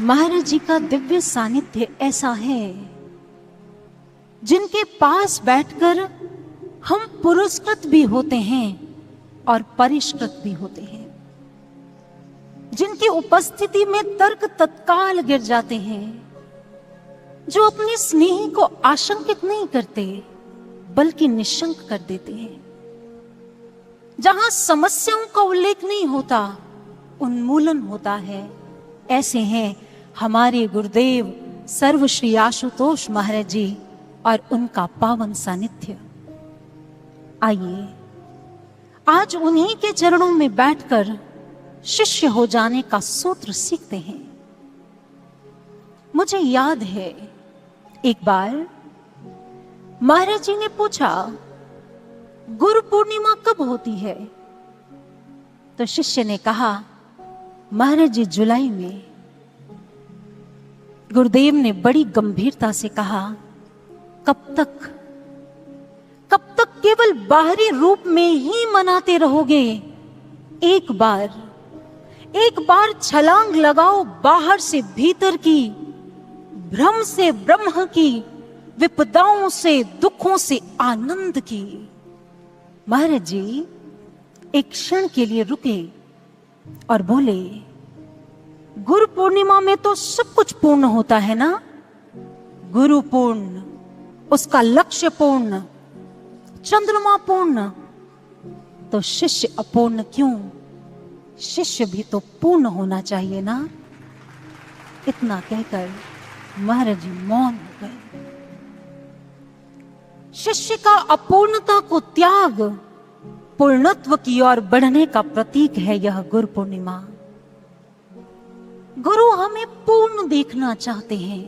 महाराज जी का दिव्य सानिध्य ऐसा है जिनके पास बैठकर हम पुरस्कृत भी होते हैं और परिष्कृत भी होते हैं, जिनकी उपस्थिति में तर्क तत्काल गिर जाते हैं, जो अपने स्नेही को आशंकित नहीं करते बल्कि निशंक कर देते हैं। जहां समस्याओं का उल्लेख नहीं होता, उन्मूलन होता है। ऐसे हैं हमारे गुरुदेव सर्व श्री आशुतोष महाराज जी और उनका पावन सानिध्य। आइए आज उन्हीं के चरणों में बैठकर शिष्य हो जाने का सूत्र सीखते हैं। मुझे याद है एक बार महाराज जी ने पूछा, गुरु पूर्णिमा कब होती है? तो शिष्य ने कहा, महाराज जी जुलाई में। गुरुदेव ने बड़ी गंभीरता से कहा, कब तक? कब तक केवल बाहरी रूप में ही मनाते रहोगे? एक बार छलांग लगाओ बाहर से भीतर की, भ्रम से ब्रह्म की, विपदाओं से दुखों से आनंद की। महाराज जी एक क्षण के लिए रुके और बोले, गुरु पूर्णिमा में तो सब कुछ पूर्ण होता है ना? गुरु पूर्ण, उसका लक्ष्य पूर्ण, चंद्रमा पूर्ण, तो शिष्य अपूर्ण क्यों? शिष्य भी तो पूर्ण होना चाहिए ना। इतना कहकर महाराज जी मौन हो गए। शिष्य का अपूर्णता को त्याग पूर्णत्व की ओर बढ़ने का प्रतीक है यह गुरु पूर्णिमा। गुरु हमें पूर्ण देखना चाहते हैं,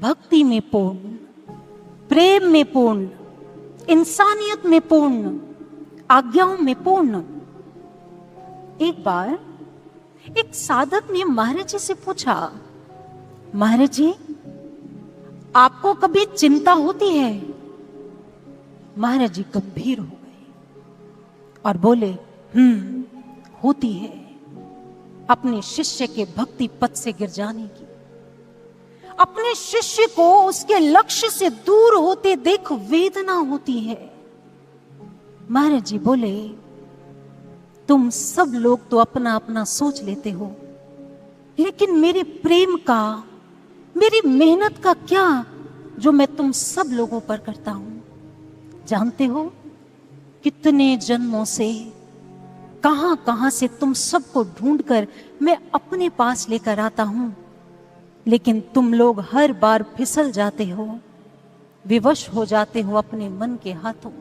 भक्ति में पूर्ण, प्रेम में पूर्ण, इंसानियत में पूर्ण, आज्ञाओं में पूर्ण। एक बार एक साधक ने महाराज जी से पूछा, महाराज जी आपको कभी चिंता होती है? महाराज जी गंभीर हो गए और बोले, होती है। अपने शिष्य के भक्ति पथ से गिर जाने की, अपने शिष्य को उसके लक्ष्य से दूर होते देख वेदना होती है। महाराज जी बोले, तुम सब लोग तो अपना अपना सोच लेते हो, लेकिन मेरे प्रेम का, मेरी मेहनत का क्या जो मैं तुम सब लोगों पर करता हूं? जानते हो कितने जन्मों से, कहां कहां से तुम सबको ढूंढकर मैं अपने पास लेकर आता हूं, लेकिन तुम लोग हर बार फिसल जाते हो, विवश हो जाते हो अपने मन के हाथों।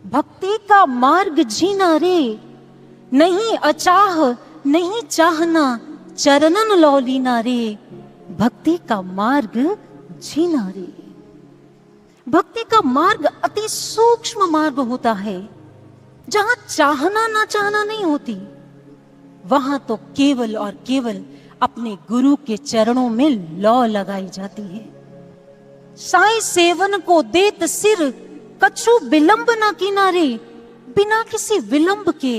भक्ति का मार्ग जीना रे, नहीं अचाह नहीं चाहना, चरणन लौलीना रे। भक्ति का मार्ग जीना रे। भक्ति का मार्ग अति सूक्ष्म मार्ग होता है, जहां चाहना ना चाहना नहीं होती। वहां तो केवल और केवल अपने गुरु के चरणों में लौ लगाई जाती है। साईं सेवन को देत सिर, कछु विलंब ना किनारे। बिना किसी विलंब के